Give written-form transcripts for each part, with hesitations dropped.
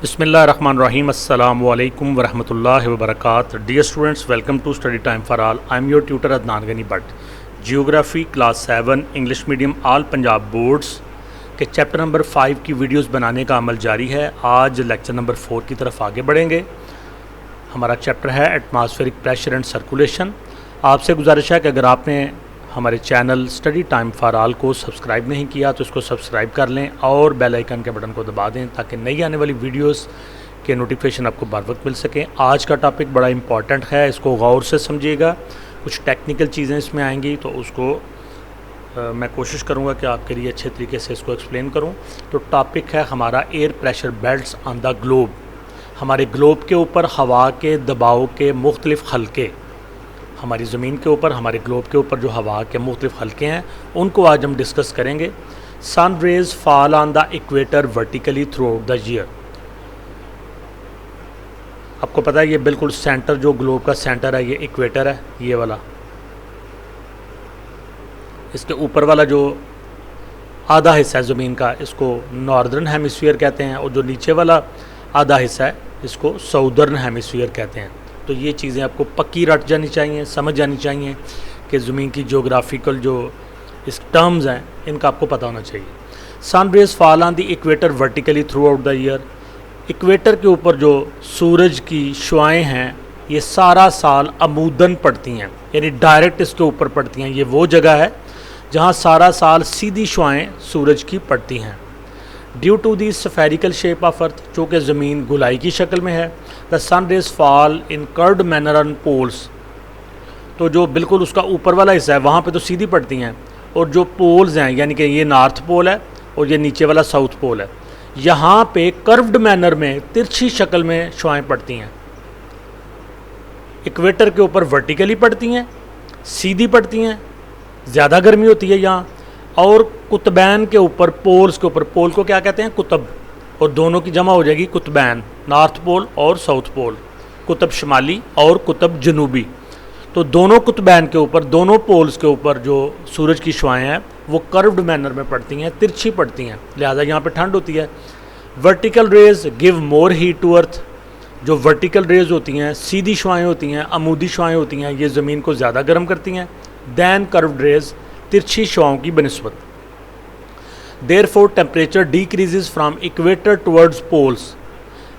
बिस्मिल्लाहिर्रहमानिर्रहीम अस्सलामु अलैकुम वरहमतुल्लाहि वबरकातुहू। Dear students, welcome to study time for all. I am your tutor Adnan Gani Bhatt. Geography class 7 English medium all Punjab boards के चैप्टर नंबर 5 की वीडियोस बनाने का अमल जारी है। आज लेक्चर नंबर 4 की तरफ आगे बढ़ेंगे। हमारा चैप्टर है एटमॉस्फेरिक प्रेशर एंड सर्कुलेशन। आपसे गुजारिश है कि अगर आपने हमारे channel study time for all को सब्सक्राइब नहीं किया तो इसको सब्सक्राइब कर लें और बेल आइकन के बटन को दबा दें ताकि नई आने वाली वीडियोस के नोटिफिकेशन आपको बर वक्त मिल सकें। आज का टॉपिक बड़ा इंपॉर्टेंट है, इसको गौर से समझिएगा। कुछ टेक्निकल चीज़ें इसमें आएंगी तो उसको मैं कोशिश करूँगा कि आपके लिए अच्छे तरीके से इसको एक्सप्लेन करूँ। तो टॉपिक है हमारा air pressure belts on the globe. हमारे ग्लोब के ऊपर हवा के दबाव के मुख्तलिफ हल्के, हमारी ज़मीन के ऊपर, हमारे ग्लोब के ऊपर जो हवा के मुख्तलिफ हल्के हैं उनको आज हम डिस्कस करेंगे। Sun rays fall on the equator vertically throughout the year. आपको पता है ये बिल्कुल सेंटर, जो ग्लोब का सेंटर है ये इक्वेटर है, ये वाला। इसके ऊपर वाला जो आधा हिस्सा है ज़मीन का इसको नॉर्दर्न हेमिस्फीयर कहते हैं और जो नीचे वाला आधा हिस्सा है इसको साउदर्न हेमिस्फीयर कहते हैं। तो ये चीज़ें आपको पक्की रट जानी चाहिए, समझ जानी चाहिए कि ज़मीन की जोग्राफिकल जो इस टर्म्स हैं इनका आपको पता होना चाहिए। Sun rays fall on the equator vertically throughout the year. Equator के ऊपर जो सूरज की शुआएँ हैं ये सारा साल अमूदन पड़ती हैं, यानी डायरेक्ट इसके ऊपर पड़ती हैं। ये वो जगह है जहाँ सारा साल सीधी शुआएँ सूरज की पड़ती हैं। Due to the spherical shape of earth, चूँकि ज़मीन गोलाई की शक्ल में है, the sun rays fall in curved manner on poles. तो जो बिल्कुल उसका ऊपर वाला हिस्सा है वहाँ पे तो सीधी पड़ती हैं, और जो पोल्स हैं यानी कि ये नॉर्थ पोल है और ये नीचे वाला साउथ पोल है, यहाँ पे कर्व्ड मैनर में तिरछी शक्ल में शुआएँ पड़ती हैं। इक्वेटर के ऊपर वर्टिकली पड़ती हैं, सीधी पड़ती हैं, ज़्यादा गर्मी होती है यहाँ। और कुतबैन के ऊपर, पोल्स के ऊपर, पोल को क्या कहते हैं? कुतब, और दोनों की जमा हो जाएगी कुतबैन, नॉर्थ पोल और साउथ पोल, कुतब शुमाली और कुतब जनूबी। तो दोनों कुतबैन के ऊपर, दोनों पोल्स के ऊपर जो सूरज की शुआएँ हैं वो कर्व्ड मैनर में पड़ती हैं, तिरछी पड़ती हैं, लिहाजा यहाँ पे ठंड होती है। Vertical rays give more heat to earth. जो वर्टिकल रेज होती हैं, सीधी शुआएँ होती हैं, अमूदी शुआएँ होती हैं, ये ज़मीन को ज़्यादा गर्म करती हैं दैन कर्व्ड रेज, तिरछी शुआओं की बनिस्बत। Therefore temperature decreases from equator towards poles.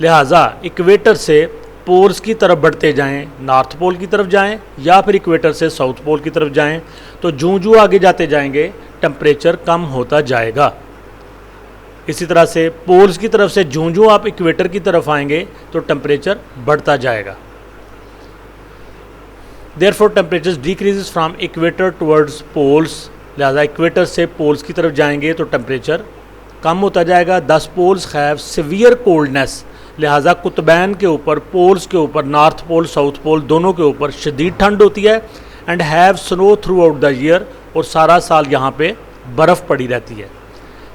लिहाजा इक्वेटर से पोल्स की तरफ बढ़ते जाएं, नॉर्थ पोल की तरफ जाएं या फिर इक्वेटर से साउथ पोल की तरफ जाएं, तो जूं आगे जाते जाएंगे टेम्परेचर कम होता जाएगा। इसी तरह से पोल्स की तरफ से जूं आप इक्वेटर की तरफ आएंगे तो टेम्परेचर बढ़ता जाएगा। Therefore temperatures decreases from equator towards poles। लिहाजा इक्वेटर से पोल्स की तरफ जाएंगे तो टेम्परेचर कम होता जाएगा। 10 पोल्स हैव सिवियर कोल्डनेस। लिहाजा कुतबैन के ऊपर, पोल्स के ऊपर, नॉर्थ पोल साउथ पोल दोनों के ऊपर शदीद ठंड होती है। And have snow throughout the year, और सारा साल यहाँ पे बर्फ़ पड़ी रहती है।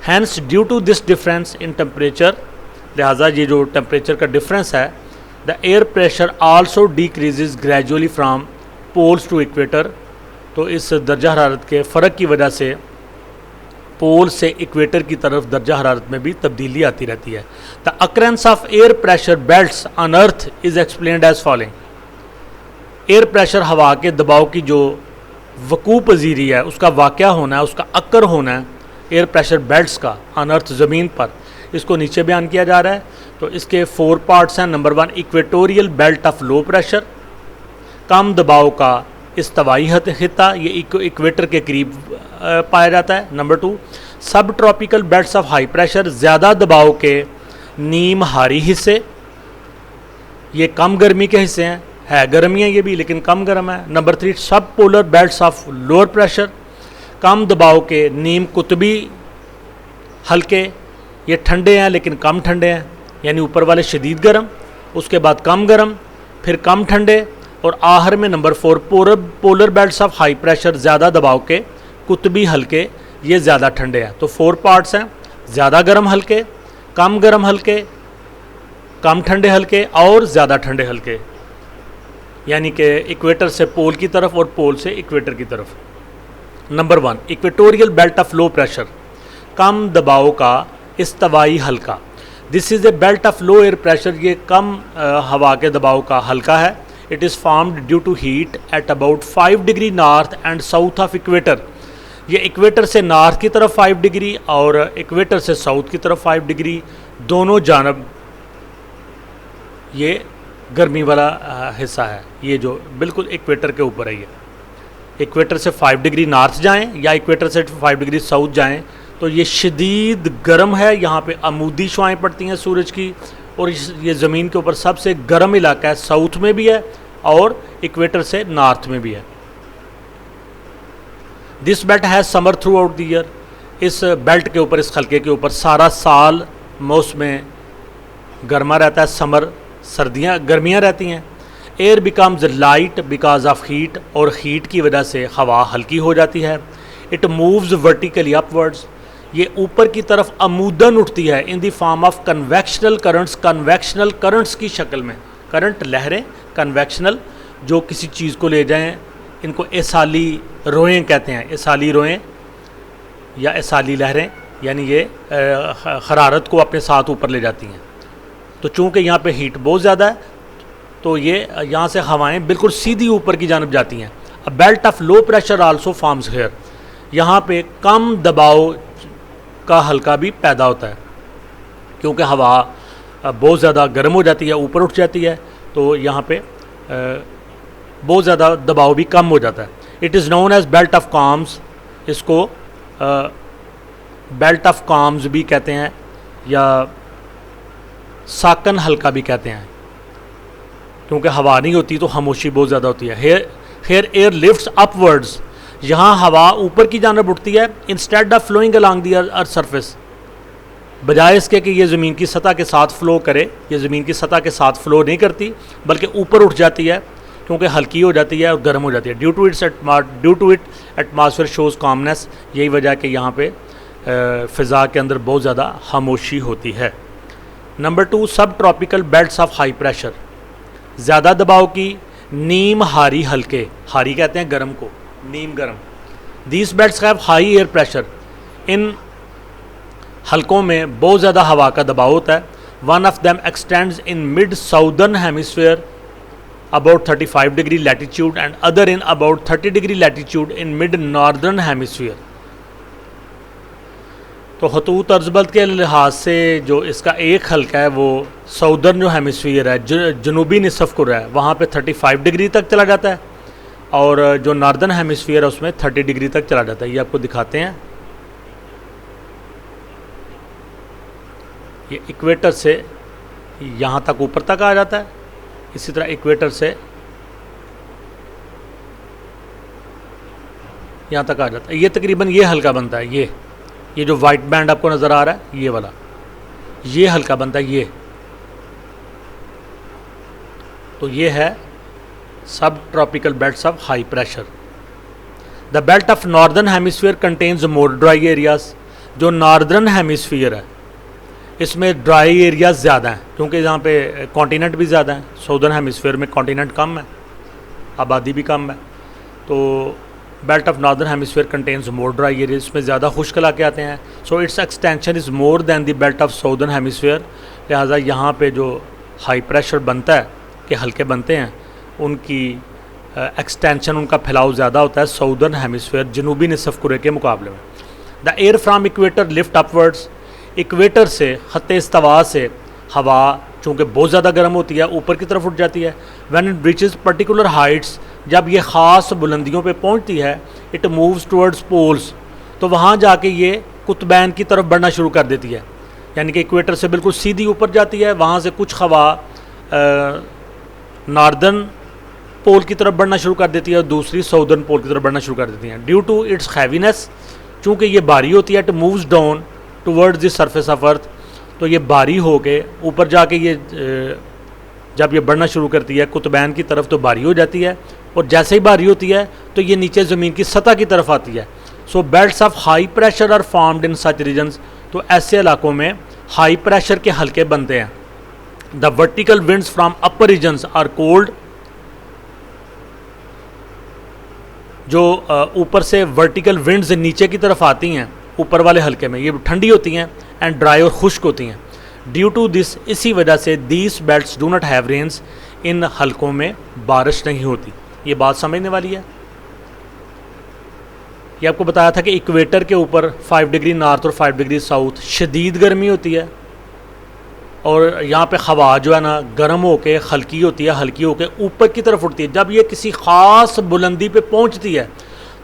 Hence due to this difference in temperature, लिहाजा ये जो टेम्परेचर का डिफरेंस है, the air pressure also decreases gradually from poles to equator. तो इस दर्जा हरारत के फ़र्क की वजह से पोल से इक्वेटर की तरफ दर्जा हरारत में भी तब्दीली आती रहती है। The occurrence of air pressure belts on earth is explained as following. Air pressure, हवा के दबाव की जो वकू पजीरी है, उसका वाक़या होना है, उसका अक्कर होना है एयर प्रेशर बेल्ट्स का ऑन अर्थ, ज़मीन पर, इसको नीचे बयान किया जा रहा है। तो इसके 4 पार्ट्स हैं। Number 1 equatorial belt of low pressure, कम दबाव का इस्तवाई खित्ता, ये इक्वेटर के करीब पाया जाता है। नंबर 2 सब tropical belts of high pressure, ज़्यादा दबाव के नीम हारी हिस्से, ये कम गर्मी के हिस्से हैं, है गर्मी है ये भी लेकिन कम गर्म है। नंबर 3 सब polar belts of lower pressure, कम दबाव के नीम कुतबी हल्के, ये ठंडे हैं लेकिन कम ठंडे हैं, यानी ऊपर वाले शदीद गर्म, उसके बाद कम गर्म, फिर कम ठंडे, और आखिर में number 4 polar belts of high pressure, ज़्यादा दबाव के कुतबी हल्के, ये ज़्यादा ठंडे हैं। तो 4 पार्ट्स हैं, ज़्यादा गर्म हल्के, कम हल्के, कम ठंडे हल्के और ज़्यादा ठंडे हल्के, यानी कि इक्वेटर से पोल की तरफ और पोल से इक्वेटर की तरफ। Number 1 equatorial belt of low pressure, कम दबाव का इस्तवाई हल्का। This is a belt of low air pressure, ये कम हवा के दबाव का हल्का है। It is formed due to heat at about 5 degree north and south of equator. ये इक्वेटर से नॉर्थ की तरफ 5 डिग्री और इक्वेटर से साउथ की तरफ 5 डिग्री दोनों जानब ये गर्मी वाला हिस्सा है, ये जो बिल्कुल इक्वेटर के ऊपर है। ये इक्वेटर से 5 डिग्री नॉर्थ जाएं या इक्वेटर से 5 डिग्री साउथ जाएं तो ये शदीद गर्म है। यहाँ पे अमूदी शुआएँ पड़ती हैं सूरज की, और ये ज़मीन के ऊपर सबसे गर्म इलाका है, साउथ में भी है और इक्वेटर से नॉर्थ में भी है। This belt has summer through out the year. इस बेल्ट के ऊपर, इस खलके के ऊपर सारा साल मौसम गर्मा रहता है, समर सर्दियाँ गर्मियाँ रहती हैं। Air becomes light because of heat, और हीट की वजह से हवा हल्की हो जाती है। इट मूव्स वर्टिकली अपवर्ड्स, ये ऊपर की तरफ अमूदन उठती है। In the form of convectional currents, convectional currents की शक्ल में। करंट लहरें, कन्वेक्शनल जो किसी चीज़ को ले जाएं, इनको एसाली रोएं कहते हैं। एसाली रोएं या एसाली लहरें, यानी ये हरारत को अपने साथ ऊपर ले जाती हैं। तो चूँकि यहाँ पे हीट बहुत ज़्यादा है तो ये यहाँ से हवाएं बिल्कुल सीधी ऊपर की जानब जाती हैं। A belt of low pressure also forms here, यहाँ पे कम दबाव का हल्का भी पैदा होता है, क्योंकि हवा बहुत ज़्यादा गर्म हो जाती है, ऊपर उठ जाती है, तो यहाँ पे बहुत ज़्यादा दबाव भी कम हो जाता है। It is known as belt of calms, इसको बेल्ट ऑफ काम्स भी कहते हैं या साकन हल्का भी कहते हैं, क्योंकि हवा नहीं होती तो खामोशी बहुत ज़्यादा होती है। हेयर एयर लिफ्ट्स अपवर्ड्स, यहाँ हवा ऊपर की जानब उठती है। Instead of flowing along the earth surface, बजाय इसके कि ये ज़मीन की सतह के साथ फ़्लो करे, ये ज़मीन की सतह के साथ फ़्लो नहीं करती बल्कि ऊपर उठ जाती है, क्योंकि हल्की हो जाती है और गर्म हो जाती है। Due to it atmosphere shows calmness, यही वजह है कि यहाँ पे फ़िज़ा के अंदर बहुत ज़्यादा खामोशी होती है। नंबर 2, सब tropical belts of high pressure, ज़्यादा दबाव की नीम हारी हल्के, हारी कहते हैं गर्म को, नीम गर्म। These belts have high air pressure, इन हल्कों में बहुत ज़्यादा हवा का दबाव होता है। One of them extends in mid southern hemisphere about 35 degree latitude and other in about 30 degree latitude in mid northern hemisphere. तो खतूत अर्ज़बल्द के लिहाज से जो इसका एक हल्का है वो साउदर्न जो हेमिस्फीयर है, जनूबी निसफ़ कुर्रा है, वहाँ पे 35 डिग्री तक चला जाता है, और जो नॉर्दर्न हेमिस्फीयर है उसमें 30 डिग्री तक चला जाता है। ये आपको दिखाते हैं। ये इक्वेटर से यहाँ तक ऊपर तक आ जाता है, इसी तरह इक्वेटर से यहाँ तक आ जाता है। ये तकरीबन ये हल्का बनता है। ये जो वाइट बैंड आपको नज़र आ रहा है, ये वाला, ये हल्का बनता है। ये तो ये है सब tropical belts of high pressure. The belt of northern hemisphere contains more dry areas, जो नॉर्दर्न हेमिस्फीयर है इसमें ड्राई एरियाज ज़्यादा हैं, क्योंकि यहाँ पे कॉन्टिनेंट भी ज़्यादा हैं। साउदर्न हेमिस्फीयर में कॉन्टिनेंट कम है, आबादी भी कम है। तो belt of northern hemisphere contains more dry area, इसमें ज़्यादा खुश्क इलाके आते हैं। So it's extension is more than the belt of southern hemisphere, लिहाजा यहाँ पे जो हाई प्रेशर बनता है कि हल्के बनते हैं, उनकी एक्सटेंशन, उनका फैलाव ज़्यादा होता है साउदर्न हेमिस्फीयर, जनूबी निसफ़ कुरे के मुकाबले में। The air from equator lift upwards, equator से ख़त्त इस्तवा से हवा चूँकि बहुत ज़्यादा गर्म होती है ऊपर की तरफ उठ जाती है। When it reaches particular Heights, जब ये ख़ास बुलंदियों पे पहुंचती है, इट मूव्स टुवर्ड्स पोल्स, तो वहाँ जाके ये कुतबैन की तरफ बढ़ना शुरू कर देती है, यानी कि इक्वेटर से बिल्कुल सीधी ऊपर जाती है। वहाँ से कुछ हवा नॉर्दर्न पोल की तरफ बढ़ना शुरू कर देती है और दूसरी साउदर्न पोल की तरफ बढ़ना शुरू कर देती हैं। ड्यू टू इट्स हैवीनेस, चूँकि ये भारी होती है, it moves down towards the surface of earth, तो ये भारी हो के ऊपर जाके ये जब ये बढ़ना शुरू करती है कुतबैन की तरफ तो भारी हो जाती है, और जैसे ही भारी होती है तो ये नीचे ज़मीन की सतह की तरफ आती है। So belts of high pressure are formed in such regions, तो ऐसे इलाकों में हाई प्रेशर के हल्के बनते हैं। The vertical winds from upper regions are cold, जो ऊपर से वर्टिकल विंड्स नीचे की तरफ आती हैं ऊपर वाले हल्के में, ये ठंडी होती हैं, एंड ड्राई और खुश्क होती हैं। ड्यू टू दिस, इसी वजह से these belts do not have rains, इन हलकों में बारिश नहीं होती। ये बात समझने वाली है। ये आपको बताया था कि इक्वेटर के ऊपर 5 डिग्री नॉर्थ और 5 डिग्री साउथ शदीद गर्मी होती है, और यहाँ पे हवा जो है ना गर्म होके हल्की होती है, हल्की होके ऊपर की तरफ उठती है। जब ये किसी ख़ास बुलंदी पे पहुँचती है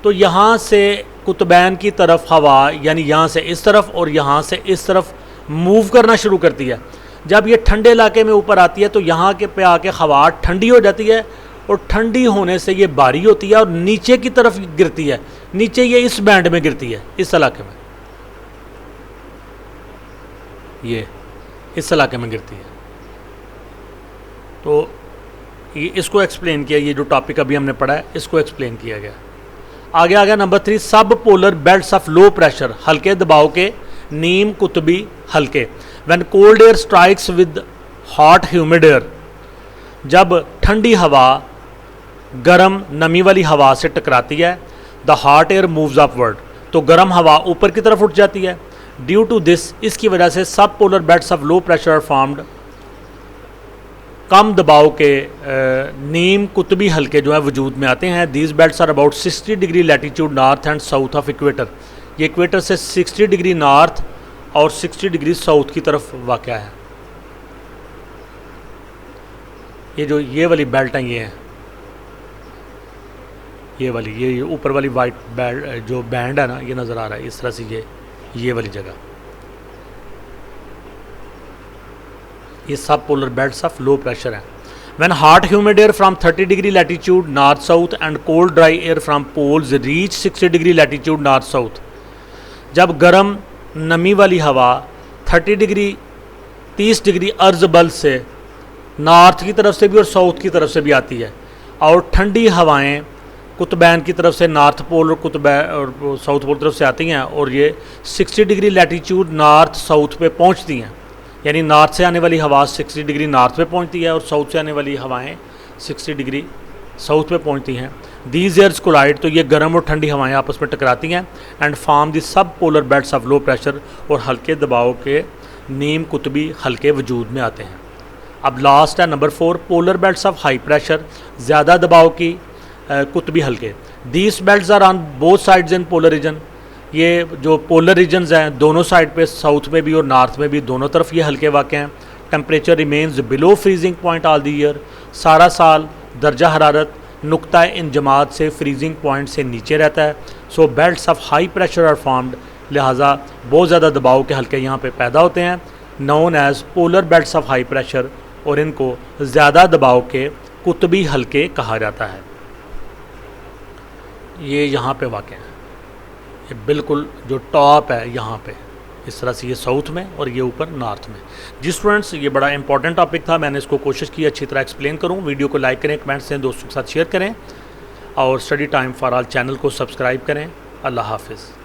तो यहाँ से कुतुबैन की तरफ हवा, यानी यहाँ से इस तरफ और यहाँ से इस तरफ मूव करना शुरू करती है। जब ये ठंडे इलाके में ऊपर आती है तो यहाँ के पे आके हवा ठंडी हो जाती है, और ठंडी होने से ये भारी होती है और नीचे की तरफ गिरती है। नीचे ये इस बैंड में गिरती है, इस इलाके में, ये इस इलाके में गिरती है। तो ये इसको एक्सप्लेन किया, ये जो टॉपिक अभी हमने पढ़ा है इसको एक्सप्लेन किया गया। आगे आ गया नंबर 3, सब polar belts of low pressure, हल्के दबाव के नीम कुतबी हल्के। When cold air strikes with hot humid air, जब ठंडी हवा गर्म नमी वाली हवा से टकराती है, the hot air moves upward, तो गर्म हवा ऊपर की तरफ उठ जाती है। ड्यू टू दिस, इसकी वजह से sub polar belts of low pressure are formed, कम दबाव के नीम कुतबी हल्के जो है वजूद में आते हैं। These belts are about 60 degree latitude north and south of equator, ये इक्वेटर से 60 डिग्री नॉर्थ और 60 डिग्री साउथ की तरफ वाक़या है। ये जो ये वाली बेल्ट हैं, ये हैं, ये वाली, ये ऊपर वाली वाइट बेल्ट जो बैंड है ना, ये नज़र आ रहा है इस तरह से, ये वाली जगह, ये sub polar belts of low pressure है। When hot humid air from 30 degree latitude north south and cold dry air from poles reach 60 degree latitude north south, जब गर्म नमी वाली हवा 30 डिग्री अर्ज बल से नॉर्थ की तरफ से भी और साउथ की तरफ से भी आती है, और ठंडी हवाएं कुतुबैन की तरफ से नॉर्थ पोल और कुतुबैन और साउथ पोल तरफ से आती हैं, और ये 60 डिग्री लैटीट्यूड नॉर्थ साउथ पे पहुंचती हैं। यानी नॉर्थ से आने वाली हवा 60 डिग्री नॉर्थ पे पहुंचती है और साउथ से आने वाली हवाएं 60 डिग्री साउथ पे पहुंचती हैं। दीज एयर्स कोलाइड, तो ये गर्म और ठंडी हवाएं आपस में टकराती हैं, एंड फॉर्म दी सब polar belts of low pressure, और हल्के दबाव के नीम कुतबी हल्के वजूद में आते हैं। अब लास्ट है number 4, polar belts of high pressure, ज़्यादा दबाव की कुतबी हल्के। These belts are on both sides in polar region, ये जो पोलर रीजन्स हैं दोनों साइड पे, साउथ में भी और नॉर्थ में भी, दोनों तरफ ये हल्के वाक़ हैं। Temperature remains below freezing point all the year, सारा साल दर्जा हरारत नुक्ता इंजमात से फ्रीजिंग पॉइंट से नीचे रहता है। So belts of high pressure are formed, लिहाजा बहुत ज़्यादा दबाव के हल्के यहाँ पे पैदा होते हैं, known as polar belts of high pressure, और इनको ज़्यादा दबाव के कुतबी हल्के कहा जाता है। ये यहाँ पे वाक़ हैं, ये बिल्कुल जो टॉप है यहाँ पे, इस तरह से ये साउथ में और ये ऊपर नॉर्थ में। जी स्टूडेंट्स, ये बड़ा इंपॉर्टेंट टॉपिक था, मैंने इसको कोशिश की अच्छी तरह एक्सप्लेन करूँ। वीडियो को लाइक करें, कमेंट्स दें, दोस्तों के साथ शेयर करें, और study time for all channel को सब्सक्राइब करें। अल्लाह हाफिज़।